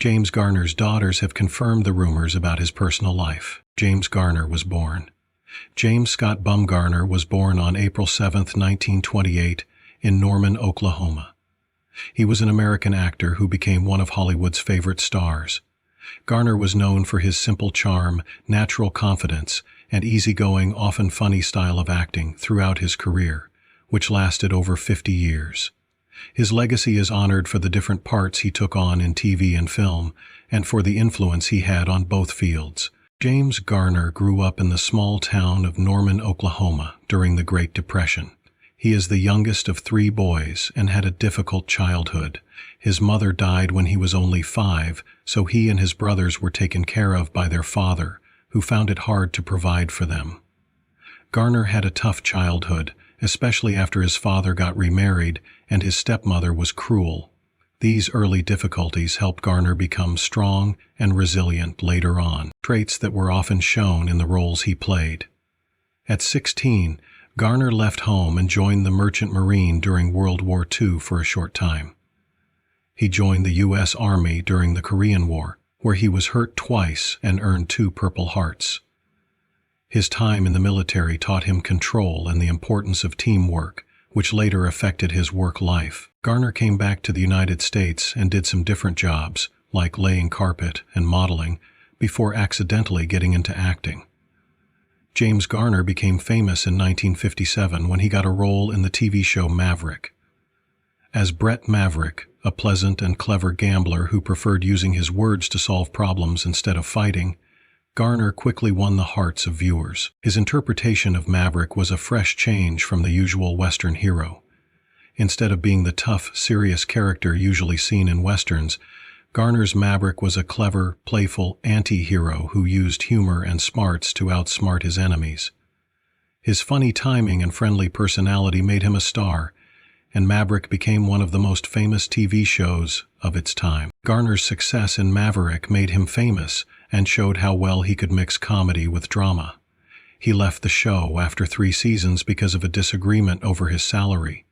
James Garner's daughters have confirmed the rumors about his personal life. James Garner was born. James Scott Garner was born on April 7, 1928, in Norman, Oklahoma. He was an American actor who became one of Hollywood's favorite stars. Garner was known for his simple charm, natural confidence, and easygoing, often funny style of acting throughout his career, which lasted over 50 years. His legacy is honored for the different parts he took on in TV and film, and for the influence he had on both fields. James Garner grew up in the small town of Norman, Oklahoma, during the Great Depression. He is the youngest of 3 boys and had a difficult childhood. His mother died when he was only 5, so he and his brothers were taken care of by their father, who found it hard to provide for them. Garner had a tough childhood, especially after his father got remarried and his stepmother was cruel. These early difficulties helped Garner become strong and resilient later on, traits that were often shown in the roles he played. At 16, Garner left home and joined the Merchant Marine during World War II for a short time. He joined the U.S. Army during the Korean War, where he was hurt twice and earned 2 Purple Hearts. His time in the military taught him control and the importance of teamwork, which later affected his work life. Garner came back to the United States and did some different jobs, like laying carpet and modeling, before accidentally getting into acting. James Garner became famous in 1957 when he got a role in the TV show Maverick. As Brett Maverick, a pleasant and clever gambler who preferred using his words to solve problems instead of fighting, Garner quickly won the hearts of viewers. His interpretation of Maverick was a fresh change from the usual Western hero. Instead of being the tough, serious character usually seen in Westerns, Garner's Maverick was a clever, playful anti-hero who used humor and smarts to outsmart his enemies. His funny timing and friendly personality made him a star, and Maverick became one of the most famous TV shows of its time. Garner's success in Maverick made him famous and showed how well he could mix comedy with drama. He left the show after 3 seasons because of a disagreement over his salary.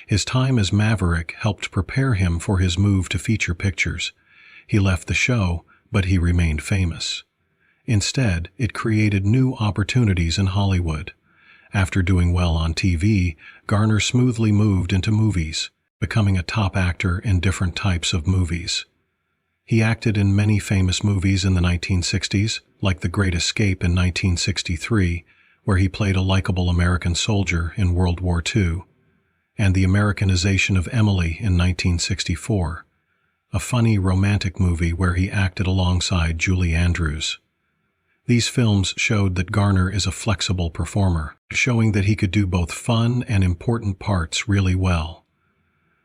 His time as Maverick helped prepare him for his move to feature pictures. He left the show, but he remained famous. Instead, it created new opportunities in Hollywood. After doing well on TV, Garner smoothly moved into movies, becoming a top actor in different types of movies. He acted in many famous movies in the 1960s, like The Great Escape in 1963, where he played a likable American soldier in World War II, and The Americanization of Emily in 1964, a funny romantic movie where he acted alongside Julie Andrews. These films showed that Garner is a flexible performer, showing that he could do both fun and important parts really well.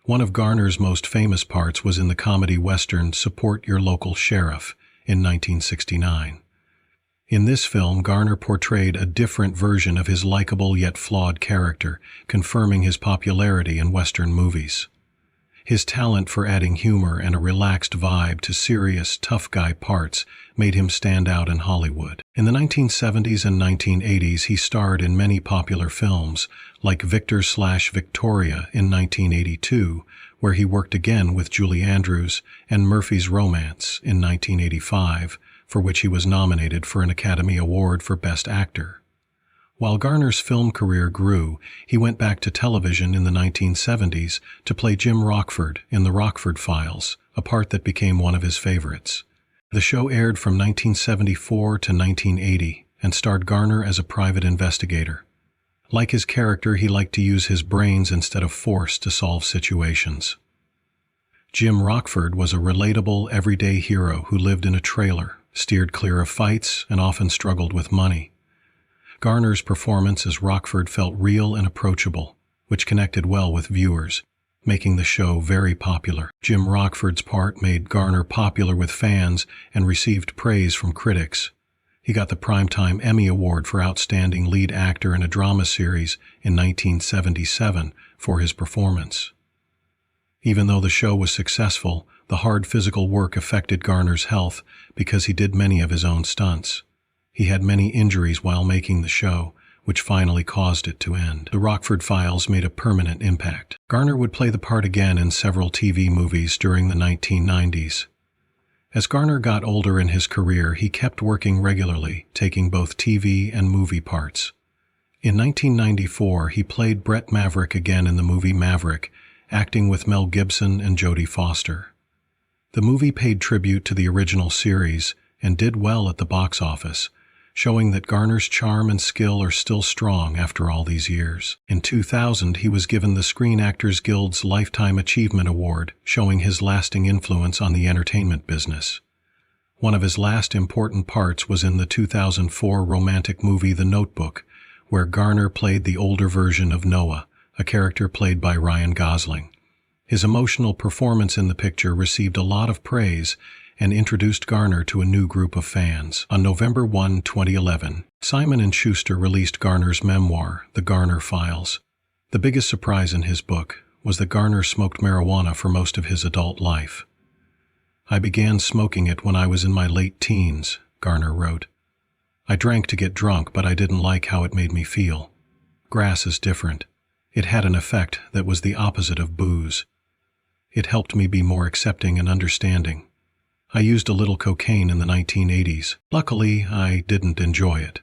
One of Garner's most famous parts was in the comedy western Support Your Local Sheriff in 1969. In this film, Garner portrayed a different version of his likable yet flawed character, confirming his popularity in Western movies. His talent for adding humor and a relaxed vibe to serious, tough guy parts made him stand out in Hollywood. In the 1970s and 1980s, he starred in many popular films, like Victor/Victoria in 1982, where he worked again with Julie Andrews, and Murphy's Romance in 1985, for which he was nominated for an Academy Award for Best Actor. While Garner's film career grew, he went back to television in the 1970s to play Jim Rockford in The Rockford Files, a part that became one of his favorites. The show aired from 1974 to 1980 and starred Garner as a private investigator. Like his character, he liked to use his brains instead of force to solve situations. Jim Rockford was a relatable, everyday hero who lived in a trailer, steered clear of fights, and often struggled with money. Garner's performance as Rockford felt real and approachable, which connected well with viewers, making the show very popular. Jim Rockford's part made Garner popular with fans and received praise from critics. He got the Primetime Emmy Award for Outstanding Lead Actor in a Drama Series in 1977 for his performance. Even though the show was successful, the hard physical work affected Garner's health because he did many of his own stunts. He had many injuries while making the show, which finally caused it to end. The Rockford Files made a permanent impact. Garner would play the part again in several TV movies during the 1990s. As Garner got older in his career, he kept working regularly, taking both TV and movie parts. In 1994, he played Brett Maverick again in the movie Maverick, acting with Mel Gibson and Jodie Foster. The movie paid tribute to the original series and did well at the box office, showing that Garner's charm and skill are still strong after all these years. In 2000, he was given the Screen Actors Guild's Lifetime Achievement Award, showing his lasting influence on the entertainment business. One of his last important parts was in the 2004 romantic movie The Notebook, where Garner played the older version of Noah, a character played by Ryan Gosling. His emotional performance in the picture received a lot of praise and introduced Garner to a new group of fans. On November 1, 2011, Simon & Schuster released Garner's memoir, The Garner Files. The biggest surprise in his book was that Garner smoked marijuana for most of his adult life. "I began smoking it when I was in my late teens," Garner wrote. "I drank to get drunk, but I didn't like how it made me feel. Grass is different. It had an effect that was the opposite of booze. It helped me be more accepting and understanding. I used a little cocaine in the 1980s. Luckily, I didn't enjoy it.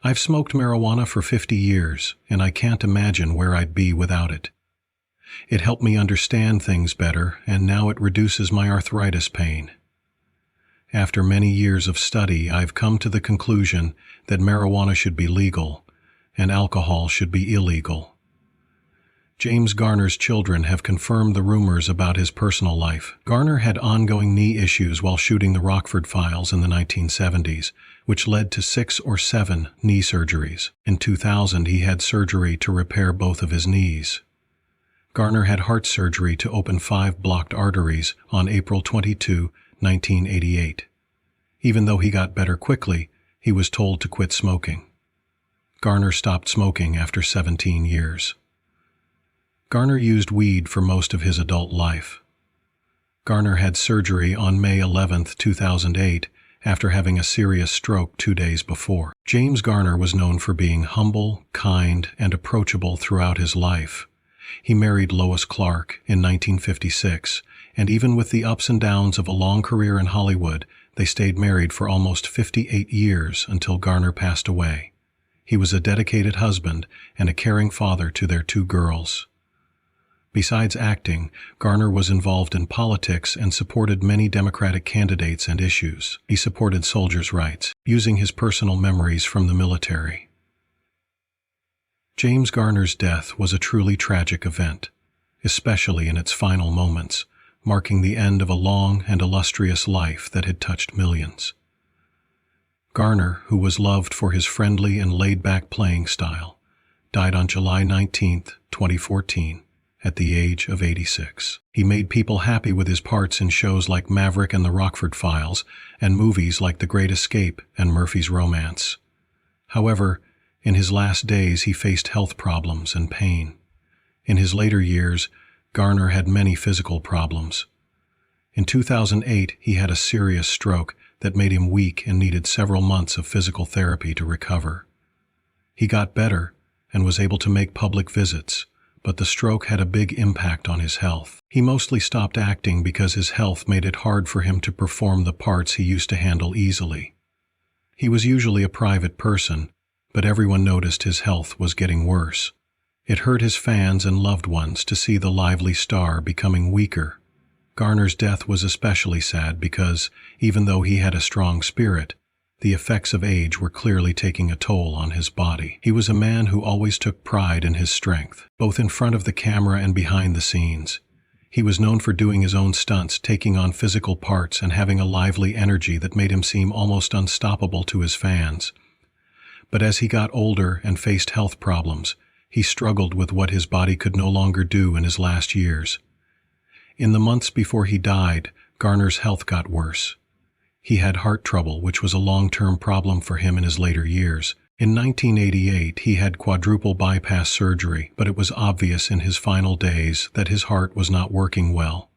I've smoked marijuana for 50 years, and I can't imagine where I'd be without it. It helped me understand things better, and now it reduces my arthritis pain. After many years of study, I've come to the conclusion that marijuana should be legal, and alcohol should be illegal." James Garner's children have confirmed the rumors about his personal life. Garner had ongoing knee issues while shooting the Rockford Files in the 1970s, which led to 6 or 7 knee surgeries. In 2000, he had surgery to repair both of his knees. Garner had heart surgery to open 5 blocked arteries on April 22, 1988. Even though he got better quickly, he was told to quit smoking. Garner stopped smoking after 17 years. Garner used weed for most of his adult life. Garner had surgery on May 11, 2008, after having a serious stroke 2 days before. James Garner was known for being humble, kind, and approachable throughout his life. He married Lois Clark in 1956, and even with the ups and downs of a long career in Hollywood, they stayed married for almost 58 years until Garner passed away. He was a dedicated husband and a caring father to their 2 girls. Besides acting, Garner was involved in politics and supported many Democratic candidates and issues. He supported soldiers' rights, using his personal memories from the military. James Garner's death was a truly tragic event, especially in its final moments, marking the end of a long and illustrious life that had touched millions. Garner, who was loved for his friendly and laid-back playing style, died on July 19, 2014. At the age of 86. He made people happy with his parts in shows like Maverick and the Rockford Files, and movies like The Great Escape and Murphy's Romance. However, in his last days he faced health problems and pain. In his later years, Garner had many physical problems. In 2008, he had a serious stroke that made him weak and needed several months of physical therapy to recover. He got better and was able to make public visits, but the stroke had a big impact on his health. He mostly stopped acting because his health made it hard for him to perform the parts he used to handle easily. He was usually a private person, but everyone noticed his health was getting worse. It hurt his fans and loved ones to see the lively star becoming weaker. Garner's death was especially sad because, even though he had a strong spirit, the effects of age were clearly taking a toll on his body. He was a man who always took pride in his strength, both in front of the camera and behind the scenes. He was known for doing his own stunts, taking on physical parts, and having a lively energy that made him seem almost unstoppable to his fans. But as he got older and faced health problems, he struggled with what his body could no longer do in his last years. In the months before he died, Garner's health got worse. He had heart trouble, which was a long-term problem for him in his later years. In 1988, he had quadruple bypass surgery, but it was obvious in his final days that his heart was not working well.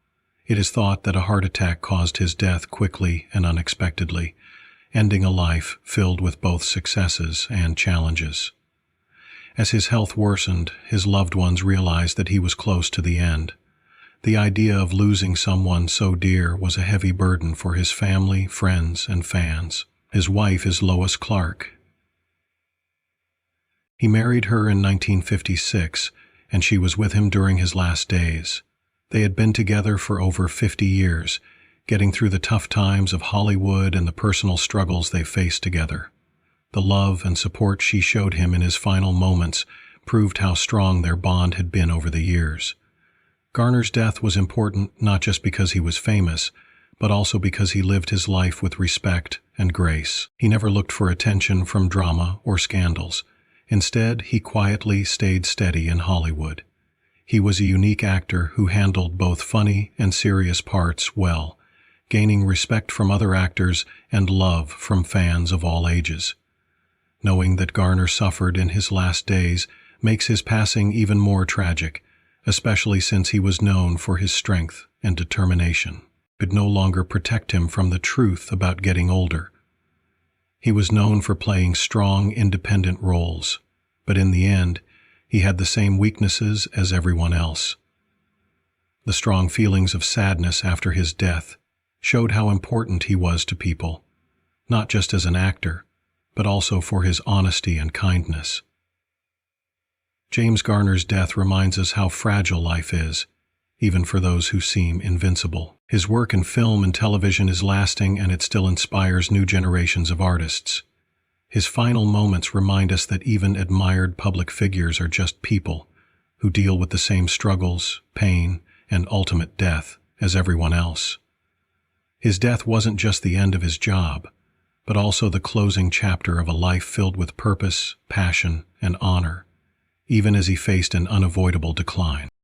It is thought that a heart attack caused his death quickly and unexpectedly, ending a life filled with both successes and challenges. As his health worsened, his loved ones realized that he was close to the end. The idea of losing someone so dear was a heavy burden for his family, friends, and fans. His wife is Lois Clark. He married her in 1956, and she was with him during his last days. They had been together for over 50 years, getting through the tough times of Hollywood and the personal struggles they faced together. The love and support she showed him in his final moments proved how strong their bond had been over the years. Garner's death was important not just because he was famous, but also because he lived his life with respect and grace. He never looked for attention from drama or scandals. Instead, he quietly stayed steady in Hollywood. He was a unique actor who handled both funny and serious parts well, gaining respect from other actors and love from fans of all ages. Knowing that Garner suffered in his last days makes his passing even more tragic, especially since he was known for his strength and determination. Could no longer protect him from the truth about getting older. He was known for playing strong, independent roles, but in the end, he had the same weaknesses as everyone else. The strong feelings of sadness after his death showed how important he was to people, not just as an actor, but also for his honesty and kindness. James Garner's death reminds us how fragile life is, even for those who seem invincible. His work in film and television is lasting, and it still inspires new generations of artists. His final moments remind us that even admired public figures are just people who deal with the same struggles, pain, and ultimate death as everyone else. His death wasn't just the end of his job, but also the closing chapter of a life filled with purpose, passion, and honor, even as he faced an unavoidable decline.